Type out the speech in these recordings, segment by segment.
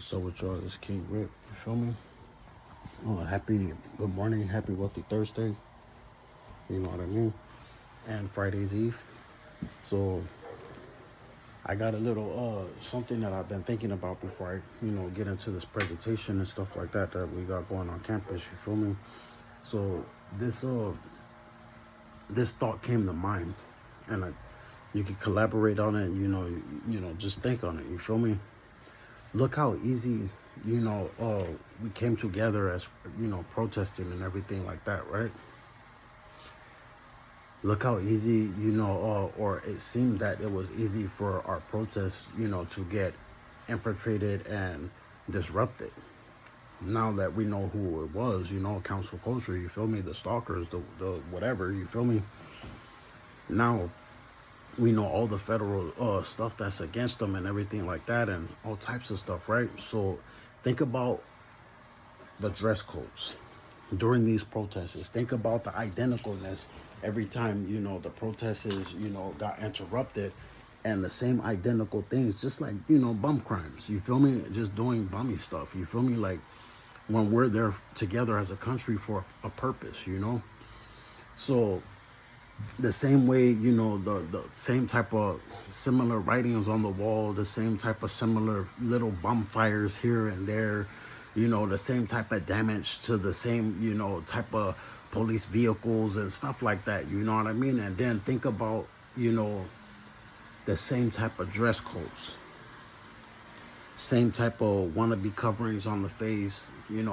So with y'all, this King Rip, you feel me? Good morning, happy wealthy Thursday, you know what I mean? And Friday's Eve. So I got a little something that I've been thinking about before I, get into this presentation and stuff like that we got going on campus, you feel me? So this thought came to mind, and you can collaborate on it, just think on it, you feel me? Look how easy, we came together as, protesting and everything like that, right? Look how easy, or it seemed that it was easy for our protests, to get infiltrated and disrupted. Now that we know who it was, council culture, you feel me? The stalkers, the whatever, you feel me? Now we know all the federal stuff that's against them and everything like that, and all types of stuff, right? So think about the dress codes during these protests. Think about the identicalness every time, the protests, got interrupted, and the same identical things, just like, bum crimes, you feel me? Just doing bummy stuff, you feel me? Like when we're there together as a country for a purpose, So the same way, the same type of similar writings on the wall, the same type of similar little bonfires here and there, the same type of damage to the same, type of police vehicles and stuff like that, you know what I mean? And then think about, the same type of dress codes, same type of wannabe coverings on the face,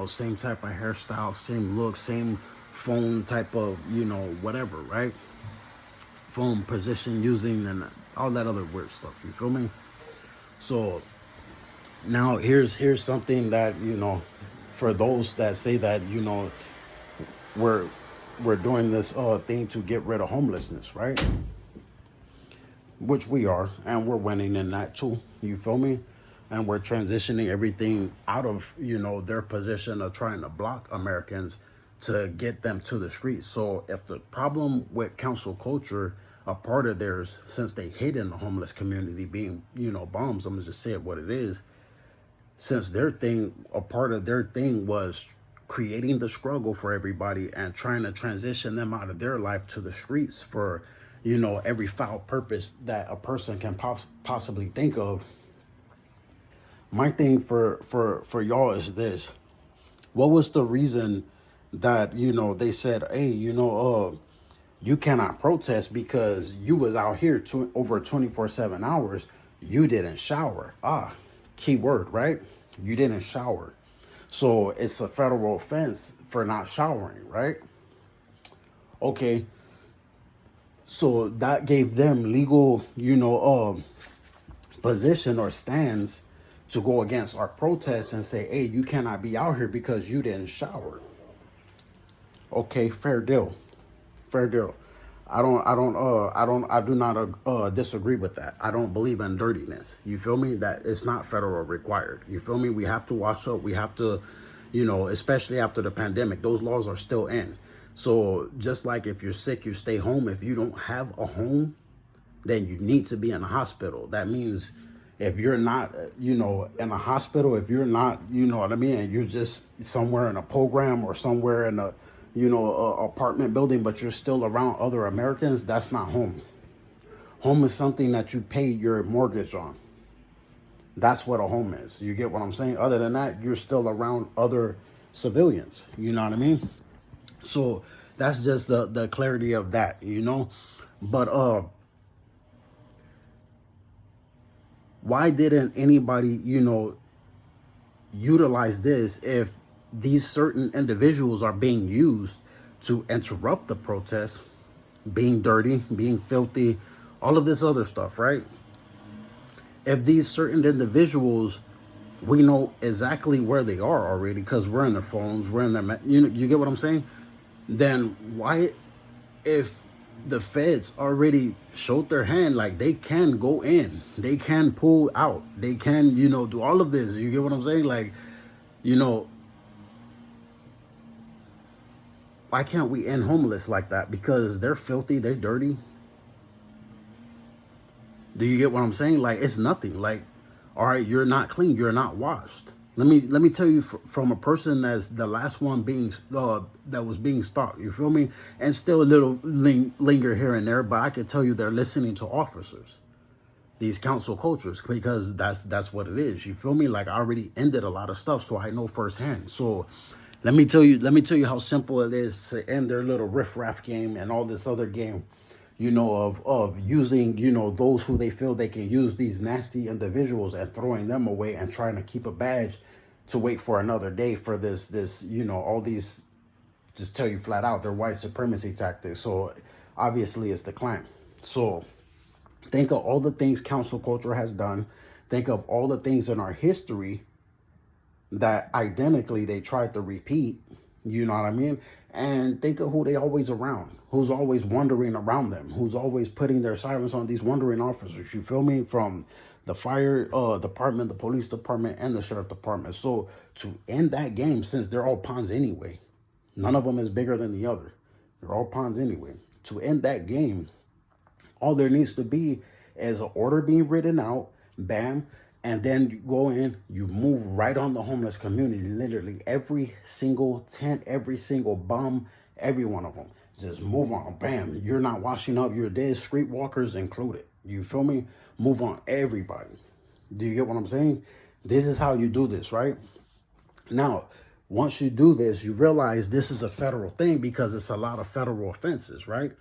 same type of hairstyle, same look, same phone type of, whatever, right? Phone position using and all that other weird stuff, you feel me? So now here's something that, for those that say that, we're doing this thing to get rid of homelessness, right? Which we are, and we're winning in that too, you feel me? And we're transitioning everything out of, their position of trying to block Americans to get them to the streets. So if the problem with council culture, a part of theirs, since they hate in the homeless community being, bums, I'm gonna just say it what it is, since a part of their thing was creating the struggle for everybody and trying to transition them out of their life to the streets for, every foul purpose that a person can possibly think of. My thing for y'all is this: what was the reason that they said, hey, you cannot protest because you was out here over 24/7 hours, you didn't shower? Key word, right? You didn't shower, so it's a federal offense for not showering, right? Okay, so that gave them legal, position or stands to go against our protests and say, hey, you cannot be out here because you didn't shower. Okay, fair deal. I do not disagree with that. I don't believe in dirtiness. You feel me? That it's not federal required. You feel me? We have to wash up. We have to, especially after the pandemic, those laws are still in. So just like if you're sick, you stay home. If you don't have a home, then you need to be in a hospital. That means if you're not, in a hospital, if you're not, you know what I mean, and you're just somewhere in a program or somewhere in a, a apartment building, but you're still around other Americans, that's not home. Home is something that you pay your mortgage on. That's what a home is. You get what I'm saying? Other than that, you're still around other civilians. You know what I mean? So that's just the clarity of that, But why didn't anybody, utilize this if these certain individuals are being used to interrupt the protests, being dirty, being filthy, all of this other stuff, right? If these certain individuals, we know exactly where they are already because we're in their phones, we're in their, you get what I'm saying? Then why, if the feds already showed their hand, like they can go in, they can pull out, they can, do all of this, you get what I'm saying? Like, why can't we end homeless like that? Because they're filthy, they're dirty. Do you get what I'm saying? Like, it's nothing. Like, all right, you're not clean, you're not washed. Let me tell you from a person that's the last one being that was being stalked. You feel me? And still a little linger here and there, but I can tell you they're listening to officers, these council cultures, because that's what it is. You feel me? Like, I already ended a lot of stuff, so I know firsthand. So let me tell you how simple it is to end their little riffraff game and all this other game, of using, those who they feel they can use, these nasty individuals, and throwing them away and trying to keep a badge to wait for another day for this, all these, just tell you flat out, they're white supremacy tactics. So obviously it's the Klan. So think of all the things council culture has done. Think of all the things in our history that identically they tried to repeat, you know what I mean? And think of who they always around, who's always wandering around them, who's always putting their sirens on these wandering officers, you feel me? From the fire department, the police department, and the sheriff department. So to end that game, since they're all pawns anyway, none of them is bigger than the other. They're all pawns anyway. To end that game, all there needs to be is an order being written out, bam, and then you go in, you move right on the homeless community, literally every single tent, every single bum, every one of them. Just move on, bam. You're not washing up, you're dead, streetwalkers included. You feel me? Move on everybody. Do you get what I'm saying? This is how you do this, right? Now, once you do this, you realize this is a federal thing because it's a lot of federal offenses, right?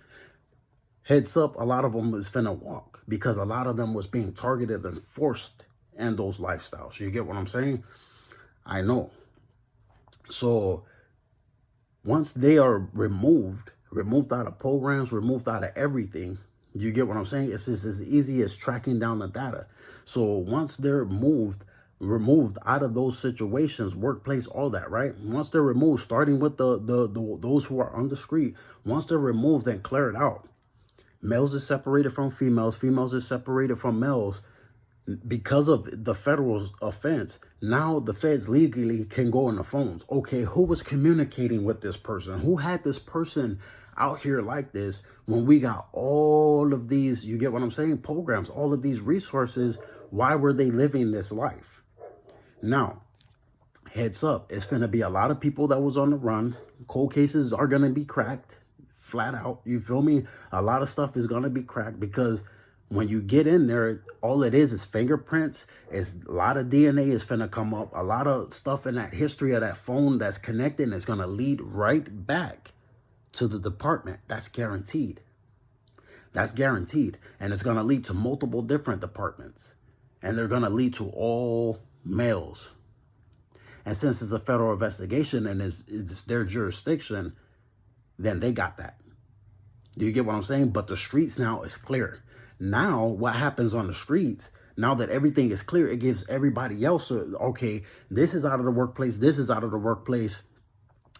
Heads up, a lot of them is finna walk because a lot of them was being targeted and forced in those lifestyles. You get what I'm saying? I know. So once they are removed out of programs, removed out of everything, you get what I'm saying? It's just as easy as tracking down the data. So once they're removed out of those situations, workplace, all that, right? Once they're removed, starting with the those who are on the street, once they're removed and cleared out, males is separated from females, females is separated from males. Because of the federal offense, now the feds legally can go on the phones. Okay, who was communicating with this person? Who had this person out here like this when we got all of these, you get what I'm saying, programs, all of these resources? Why were they living this life? Now, heads up, it's going to be a lot of people that was on the run. Cold cases are going to be cracked, flat out. You feel me? A lot of stuff is going to be cracked because when you get in there, all it is fingerprints. It's a lot of DNA is finna come up. A lot of stuff in that history of that phone that's connected is going to lead right back to the department. That's guaranteed. That's guaranteed. And it's going to lead to multiple different departments. And they're going to lead to all males. And since it's a federal investigation and it's their jurisdiction, then they got that. Do you get what I'm saying? But the streets now is clear. Now, what happens on the streets, now that everything is clear, it gives everybody else, okay, this is out of the workplace, this is out of the workplace.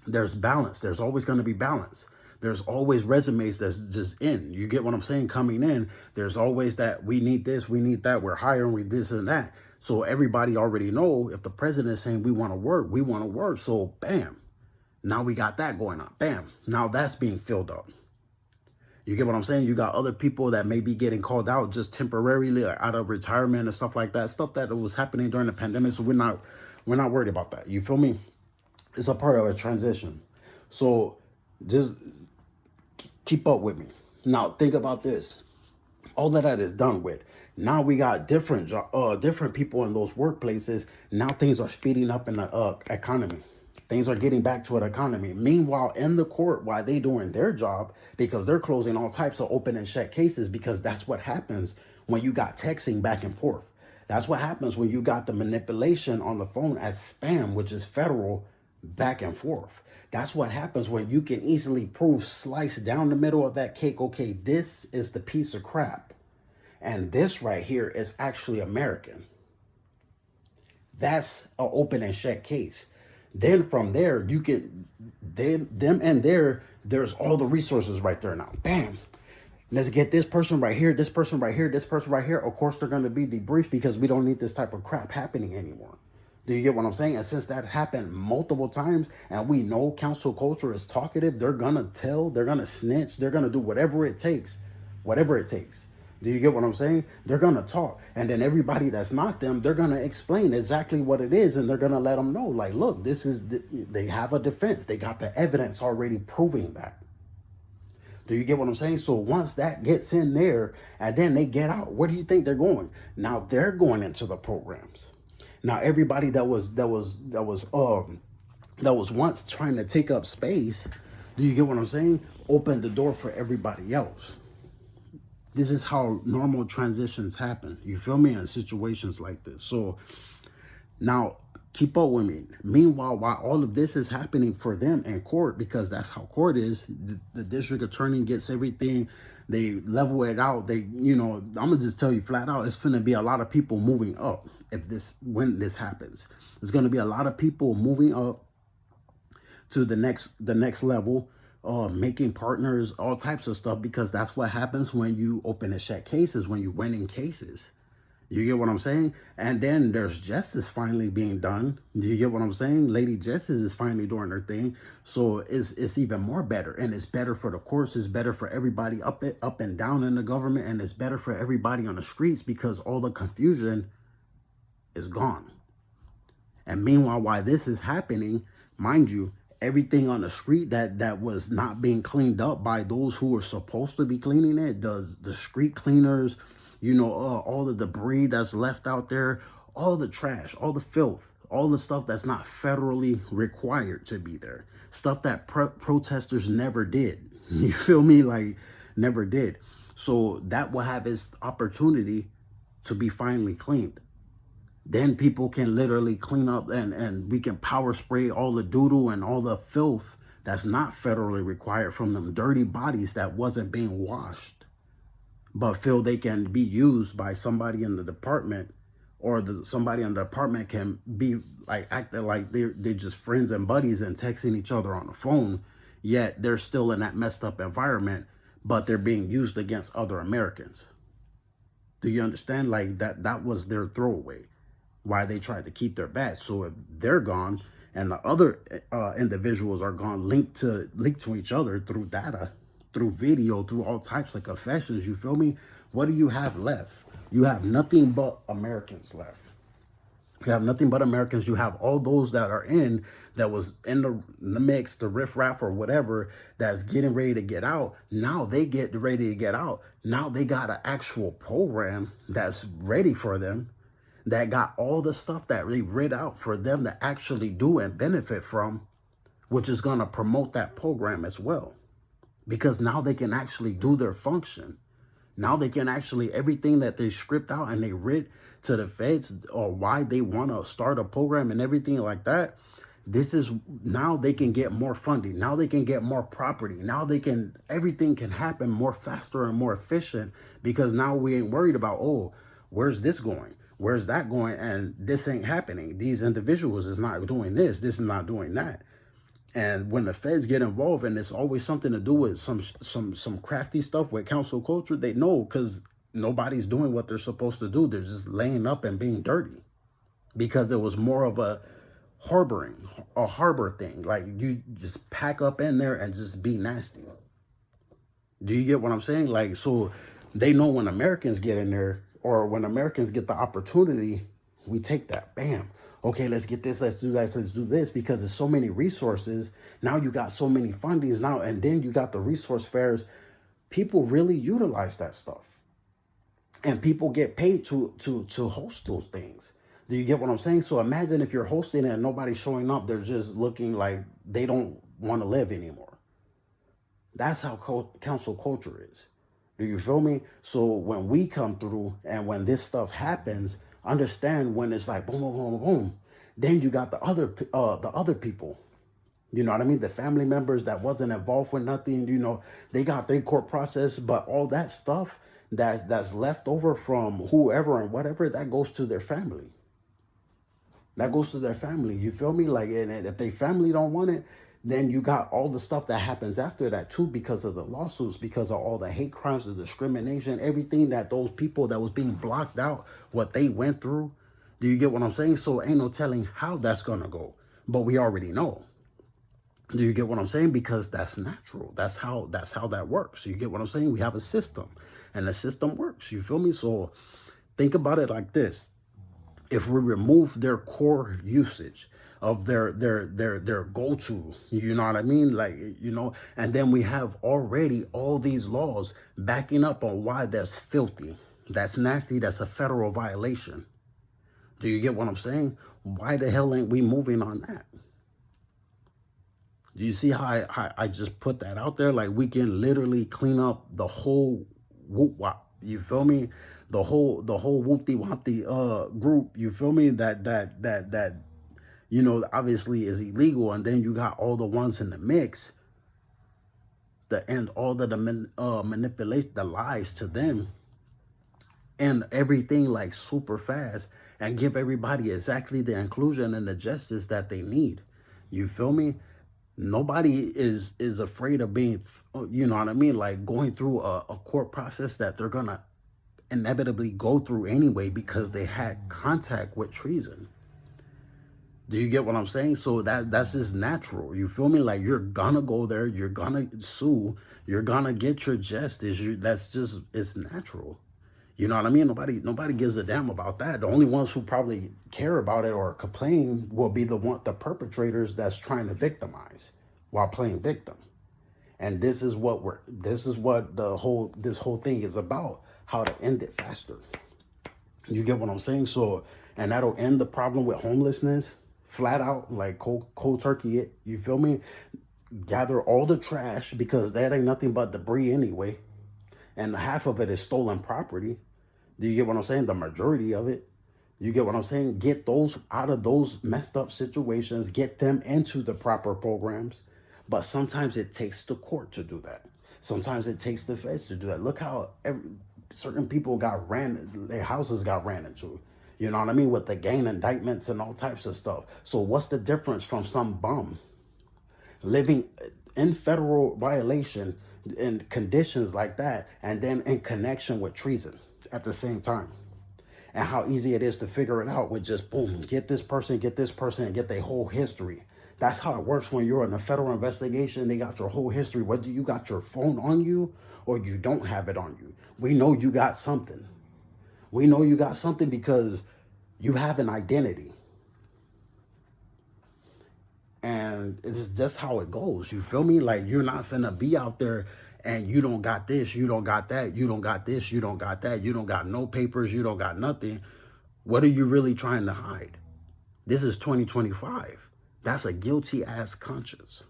There's balance. There's always going to be balance. There's always resumes that's just in. You get what I'm saying? Coming in, there's always that we need this, we need that, we're hiring, we this and that. So everybody already know if the president is saying we want to work, we want to work. So bam, now we got that going on. Bam, now that's being filled up. You get what I'm saying? You got other people that may be getting called out just temporarily, like out of retirement and stuff like that. Stuff that was happening during the pandemic. So we're not worried about that. You feel me? It's a part of a transition. So just keep up with me. Now think about this. All of that is done with. Now we got different people in those workplaces. Now things are speeding up in the economy. Things are getting back to an economy. Meanwhile, in the court, while they doing their job, because they're closing all types of open and shut cases, because that's what happens when you got texting back and forth. That's what happens when you got the manipulation on the phone as spam, which is federal, back and forth. That's what happens when you can easily prove, slice down the middle of that cake, okay, this is the piece of crap. And this right here is actually American. That's an open and shut case. Then from there, you can, them and there's all the resources right there now. Bam. Let's get this person right here, this person right here, this person right here. Of course, they're going to be debriefed because we don't need this type of crap happening anymore. Do you get what I'm saying? And since that happened multiple times and we know council culture is talkative, they're going to tell, they're going to snitch, they're going to do whatever it takes Do you get what I'm saying? They're going to talk. And then everybody that's not them, they're going to explain exactly what it is. And they're going to let them know, like, look, this is, they have a defense. They got the evidence already proving that. Do you get what I'm saying? So once that gets in there and then they get out, where do you think they're going? Now they're going into the programs. Now everybody that was once trying to take up space, do you get what I'm saying? Open the door for everybody else. This is how normal transitions happen. You feel me? In situations like this. So now keep up with me. Meanwhile, while all of this is happening for them in court, because that's how court is, the district attorney gets everything. They level it out. They, you know, I'm gonna just tell you flat out, it's gonna be a lot of people moving up when this happens. There's gonna be a lot of people moving up to the next level, making partners, all types of stuff, because that's what happens when you open and shut cases, when you win in cases. You get what I'm saying? And then there's justice finally being done. Do you get what I'm saying? Lady Justice is finally doing her thing. So it's even more better. And it's better for the courts. It's better for everybody up and down in the government. And it's better for everybody on the streets, because all the confusion is gone. And meanwhile, while this is happening, mind you, everything on the street that was not being cleaned up by those who were supposed to be cleaning it, the street cleaners, you know, all the debris that's left out there, all the trash, all the filth, all the stuff that's not federally required to be there, stuff that protesters never did. You feel me? Like, never did. So that will have its opportunity to be finally cleaned. Then people can literally clean up, and we can power spray all the doodle and all the filth that's not federally required from them dirty bodies that wasn't being washed, but feel they can be used by somebody in the department, or somebody in the department can be like acting like they're just friends and buddies and texting each other on the phone, yet they're still in that messed up environment, but they're being used against other Americans. Do you understand? Like that was their throwaway, why they tried to keep their badge. So if they're gone and the other individuals are gone, linked to each other through data, through video, through all types of confessions, you feel me? What do you have left? You have nothing but Americans left. You have nothing but Americans. You have all those that was in the mix, the riffraff or whatever, that's getting ready to get out. Now they get ready to get out. Now they got an actual program that's ready for them, that got all the stuff that they read out for them to actually do and benefit from, which is going to promote that program as well. Because now they can actually do their function. Now they can actually, everything that they script out and they read to the feds, or why they want to start a program and everything like that, this is, now they can get more funding. Now they can get more property. Now everything can happen more faster and more efficient, because now we ain't worried about, oh, where's this going? Where's that going? And this ain't happening. These individuals is not doing this. This is not doing that. And when the feds get involved, and it's always something to do with some crafty stuff with council culture, they know, because nobody's doing what they're supposed to do. They're just laying up and being dirty, because it was more of a harbor thing. Like, you just pack up in there and just be nasty. Do you get what I'm saying? Like, so they know when Americans get in there, or when Americans get the opportunity, we take that, bam. Okay, let's get this, let's do that, let's do this, because there's so many resources. Now you got so many fundings now, and then you got the resource fairs. People really utilize that stuff. And people get paid to host those things. Do you get what I'm saying? So imagine if you're hosting and nobody's showing up, they're just looking like they don't want to live anymore. That's how council culture is. Do you feel me? So when we come through and when this stuff happens, understand when it's like boom, boom, boom, boom. Then you got the other people. You know what I mean? The family members that wasn't involved with nothing. You know, they got their court process, but all that stuff that's left over from whoever and whatever, that goes to their family. That goes to their family. You feel me? Like, and if they family don't want it, then you got all the stuff that happens after that too, because of the lawsuits, because of all the hate crimes, the discrimination, everything that those people that was being blocked out, what they went through. Do you get what I'm saying? So ain't no telling how that's going to go, but we already know. Do you get what I'm saying? Because that's natural. That's how that works. You get what I'm saying? We have a system, and the system works. You feel me? So think about it like this. If we remove their core usage of their go-to, you know what I mean, like, and then we have already all these laws backing up on why that's filthy, that's nasty, that's a federal violation. Do you get what I'm saying? Why the hell ain't we moving on that? Do you see how I just put that out there? Like, we can literally clean up the whole whoop wop. You feel me? The whole whoopty whoopty group. You feel me? That obviously is illegal, and then you got all the ones in the mix that end all the manipulate the lies to them and everything like super fast, and give everybody exactly the inclusion and the justice that they need. You feel me? Nobody is afraid of being, you know what I mean, like going through a court process that they're gonna inevitably go through anyway because they had contact with treason. Do you get what I'm saying? So that's just natural. You feel me? Like, you're gonna go there, you're gonna sue, you're gonna get your justice. That's just, it's natural. You know what I mean? Nobody gives a damn about that. The only ones who probably care about it or complain will be the perpetrators that's trying to victimize while playing victim. And this is what this whole thing is about, how to end it faster. You get what I'm saying? So, and that'll end the problem with homelessness flat out, like cold turkey it. You feel me? Gather all the trash, because that ain't nothing but debris anyway. And half of it is stolen property. Do you get what I'm saying? The majority of it. You get what I'm saying? Get those out of those messed up situations, get them into the proper programs. But sometimes it takes the court to do that. Sometimes it takes the feds to do that. Look how certain people their houses got ran into. You know what I mean? With the gang indictments and all types of stuff. So what's the difference from some bum living in federal violation in conditions like that, and then in connection with treason at the same time? And how easy it is to figure it out with just boom, get this person, and get their whole history. That's how it works when you're in a federal investigation. They got your whole history, whether you got your phone on you or you don't have it on you. We know you got something. We know you got something because you have an identity. And it's just how it goes. You feel me? Like, you're not finna be out there and you don't got this, you don't got that, you don't got this, you don't got that, you don't got no papers, you don't got nothing. What are you really trying to hide? This is 2025. That's a guilty ass conscience,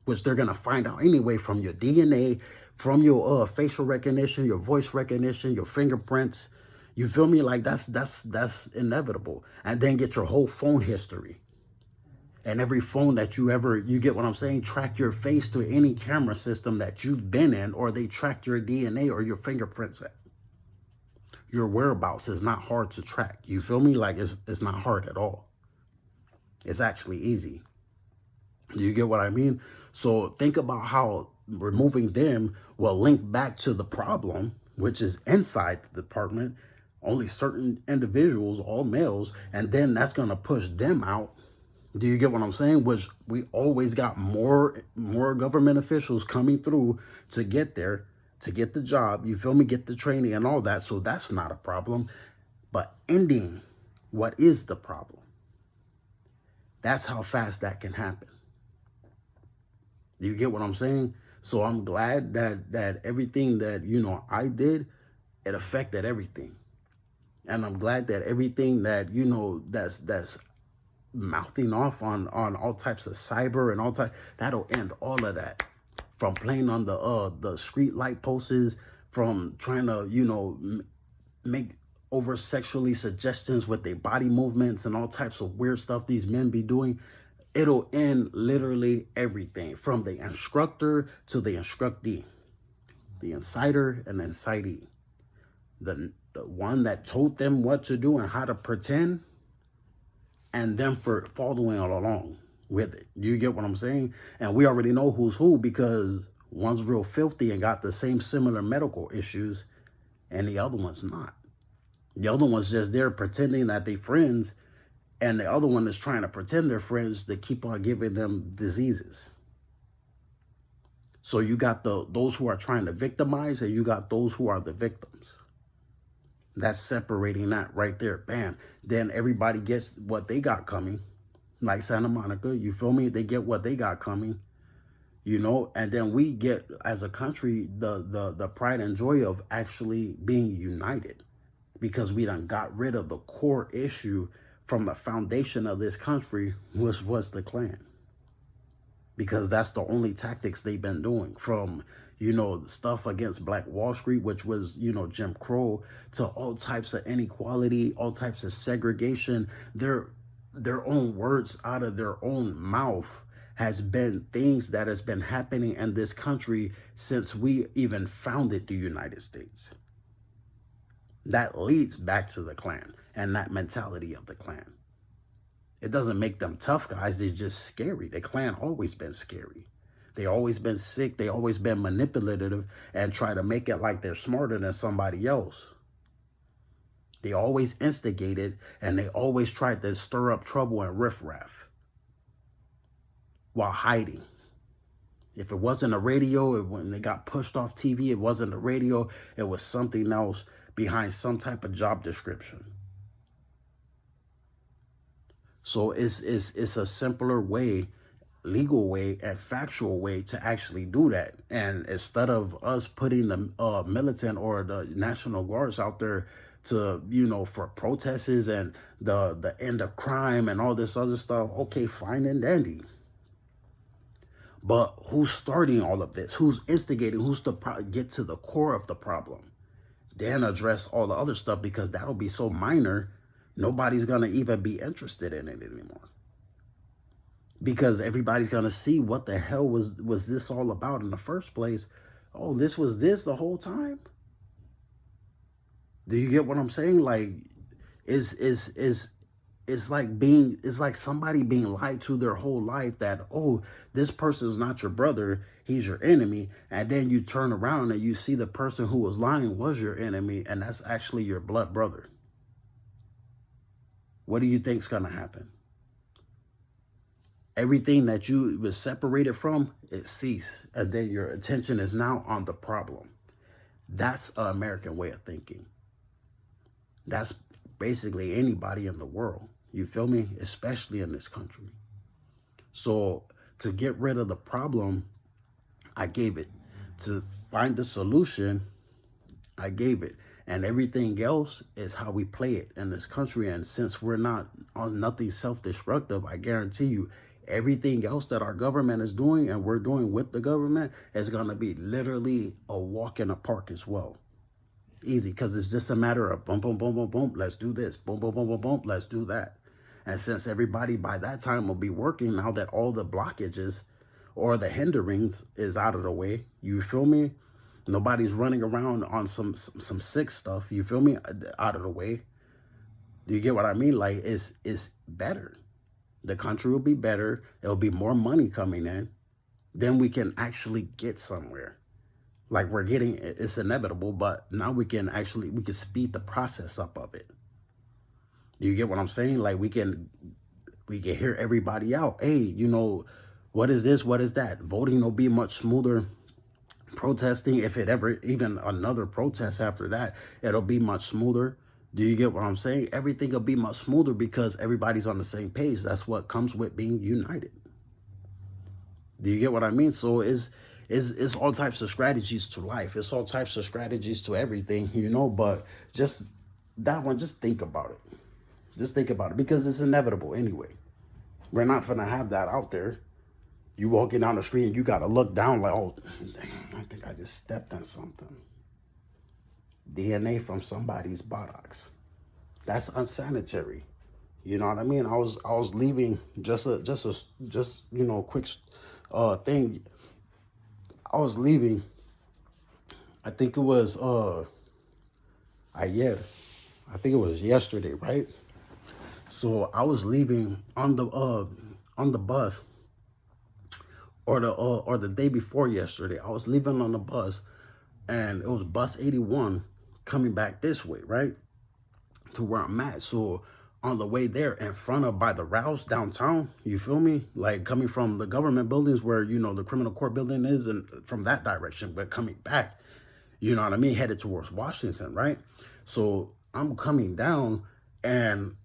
which they're gonna find out anyway from your DNA, from your facial recognition, your voice recognition, your fingerprints. You feel me? Like, that's inevitable. And then get your whole phone history. And every phone that you get what I'm saying, track your face to any camera system that you've been in, or they track your DNA or your fingerprints at. Your whereabouts is not hard to track. You feel me? Like, it's not hard at all. It's actually easy. Do you get what I mean? So think about how removing them will link back to the problem, which is inside the department, only certain individuals, all males, and then that's going to push them out. Do you get what I'm saying? Which we always got more government officials coming through to get there, to get the job, you feel me, get the training and all that. So that's not a problem. But ending what is the problem, that's how fast that can happen. Do you get what I'm saying? So I'm glad that everything that, I did, it affected everything. And I'm glad that everything that, that's mouthing off on all types of cyber and all types, that'll end all of that. From playing on the street light posts, from trying to, make over sexually suggestions with their body movements and all types of weird stuff these men be doing. It'll end literally everything, from the instructor to the instructee, the inciter and the incitee, the one that told them what to do and how to pretend, and them for following along with it. Do you get what I'm saying? And we already know who's who, because one's real filthy and got the same similar medical issues, and the other one's not. The other one's just there pretending that they friends, and the other one is trying to pretend they're friends to keep on giving them diseases. So you got those who are trying to victimize, and you got those who are the victims. That's separating that right there. Bam. Then everybody gets what they got coming. Like Santa Monica, you feel me? They get what they got coming, you know, and then we get, as a country, the pride and joy of actually being united, because we done got rid of the core issue from the foundation of this country, which was the Klan. Because that's the only tactics they've been doing, from, you know, the stuff against Black Wall Street, which was, you know, Jim Crow, to all types of inequality, all types of segregation. Their own words out of their own mouth has been things that has been happening in this country since we even founded the United States. That leads back to the Klan and that mentality of the Klan. It doesn't make them tough guys. They're just scary. The Klan always been scary. They always been sick. They always been manipulative and try to make it like they're smarter than somebody else. They always instigated, and they always tried to stir up trouble and riffraff while hiding. If it wasn't a radio, when they got pushed off TV, it wasn't a radio. It was something else behind some type of job description. So it's a simpler way, legal way, and factual way to actually do that. And instead of us putting the militant or the National Guards out there to, you know, for protests and the end of crime and all this other stuff, okay, fine and dandy. But who's starting all of this? Who's instigating? Who's to get to the core of the problem? Then address all the other stuff, because that'll be so minor, nobody's going to even be interested in it anymore. Because everybody's going to see what the hell was this all about in the first place. Oh, this was this the whole time? Do you get what I'm saying? Like, it's like somebody being lied to their whole life that, oh, this person is not your brother, he's your enemy. And then you turn around and you see the person who was lying was your enemy, and that's actually your blood brother. What do you think's gonna happen? Everything that you was separated from, it ceased, and then your attention is now on the problem. That's an American way of thinking. That's basically anybody in the world. You feel me? Especially in this country. So to get rid of the problem, I gave it. To find the solution, I gave it. And everything else is how we play it in this country. And since we're not on nothing self-destructive, I guarantee you, everything else that our government is doing and we're doing with the government is going to be literally a walk in the park as well. Easy, because it's just a matter of boom, boom, boom, boom, boom, let's do this. Boom, boom, boom, boom, boom, let's do that. And since everybody by that time will be working, now that all the blockages or the hinderings is out of the way, you feel me? Nobody's running around on some sick stuff, you feel me, out of the way. Do you get what I mean? Like, it's better. The country will be better. There'll be more money coming in. Then we can actually get somewhere. Like we're getting, it's inevitable, but now we can speed the process up of it. Do you get what I'm saying? Like we can hear everybody out. Hey, you know, what is this? What is that? Voting will be much smoother. Protesting, if it ever, even another protest after that, it'll be much smoother. Do you get what I'm saying? Everything will be much smoother because everybody's on the same page. That's what comes with being united. Do you get what I mean? So it's all types of strategies to life. It's all types of strategies to everything, you know, but just that one, just think about it. Just think about it, because it's inevitable anyway. We're not going to have that out there. You walking down the street and you got to look down like, oh, damn, I think I just stepped on something. DNA from somebody's buttocks. That's unsanitary. You know what I mean? I was leaving, just you know, quick thing. I was leaving. I think it was I think it was yesterday, right? So I was leaving on the bus, or the day before yesterday. I was leaving on the bus, and it was bus 81 coming back this way, right, to where I'm at. So on the way there in front of by the Rouse downtown. You feel me? Like coming from the government buildings where, you know, the criminal court building is, and from that direction, but coming back, you know what I mean, headed towards Washington, right? So I'm coming down, and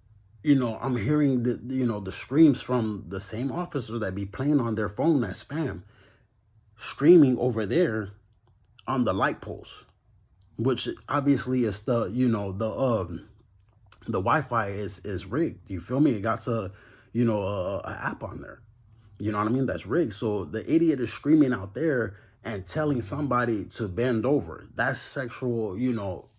you know, I'm hearing the, you know, the screams from the same officer that be playing on their phone as spam, screaming over there on the light post, which obviously is the, you know, the Wi-Fi is rigged. You feel me? It got a, you know, a app on there. You know what I mean? That's rigged. So the idiot is screaming out there and telling somebody to bend over. That's sexual, you know,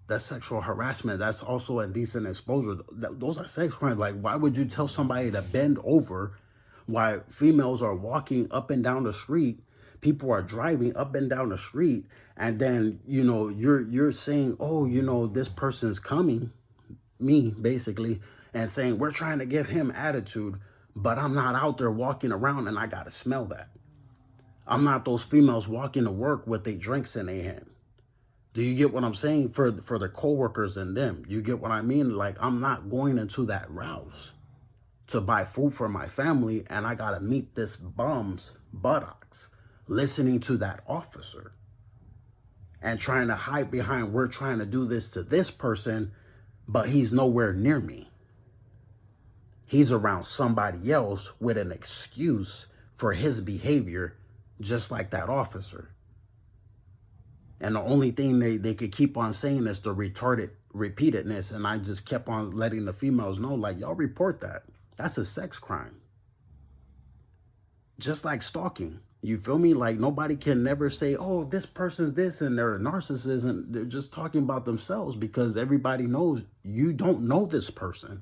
that's sexual harassment. That's also indecent exposure. Those are sex crimes. Like, why would you tell somebody to bend over while females are walking up and down the street? People are driving up and down the street, and then, you know, you're saying, oh, you know, this person's coming, me basically, and saying we're trying to give him attitude, but I'm not out there walking around and I gotta smell that. I'm not those females walking to work with their drinks in their hand. Do you get what I'm saying? For the coworkers and them, you get what I mean? Like, I'm not going into that Rouse to buy food for my family, and I gotta meet this bum's buttocks listening to that officer and trying to hide behind, we're trying to do this to this person, but he's nowhere near me. He's around somebody else with an excuse for his behavior, just like that officer. And the only thing they could keep on saying is the retarded repeatedness. And I just kept on letting the females know, like, y'all report that. That's a sex crime. Just like stalking. You feel me? Like, nobody can never say, oh, this person's this and they're a narcissist. And they're just talking about themselves, because everybody knows you don't know this person.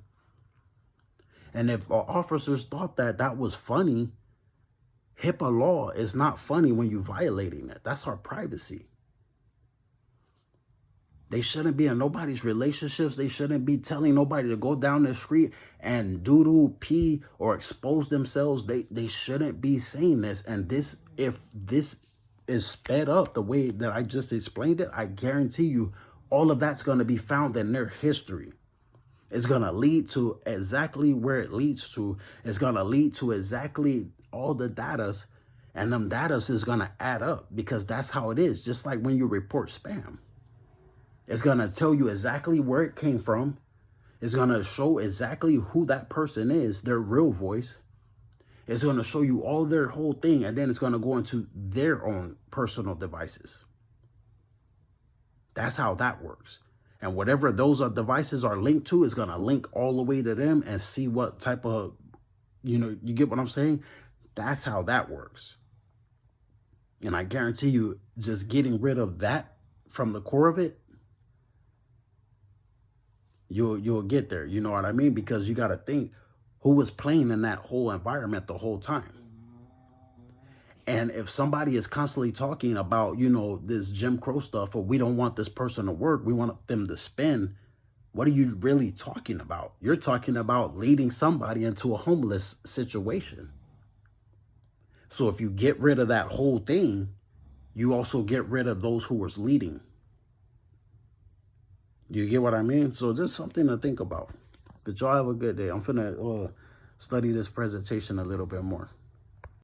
And if officers thought that that was funny, HIPAA law is not funny when you're violating it. That's our privacy. They shouldn't be in nobody's relationships. They shouldn't be telling nobody to go down the street and doodle, pee, or expose themselves. They shouldn't be saying this. And this, if this is sped up the way that I just explained it, I guarantee you all of that's going to be found in their history. It's going to lead to exactly where it leads to. It's going to lead to exactly all the datas, and them datas is going to add up, because that's how it is. Just like when you report spam. It's going to tell you exactly where it came from. It's going to show exactly who that person is, their real voice. It's going to show you all their whole thing, and then it's going to go into their own personal devices. That's how that works. And whatever those devices are linked to is going to link all the way to them and see what type of, you know, you get what I'm saying? That's how that works. And I guarantee you, just getting rid of that from the core of it, you'll get there. You know what I mean? Because you got to think, who was playing in that whole environment the whole time? And if somebody is constantly talking about, you know, this Jim Crow stuff, or we don't want this person to work, we want them to spend, what are you really talking about? You're talking about leading somebody into a homeless situation. So if you get rid of that whole thing, you also get rid of those who was leading. You get what I mean? So just something to think about. But y'all have a good day. I'm finna study this presentation a little bit more.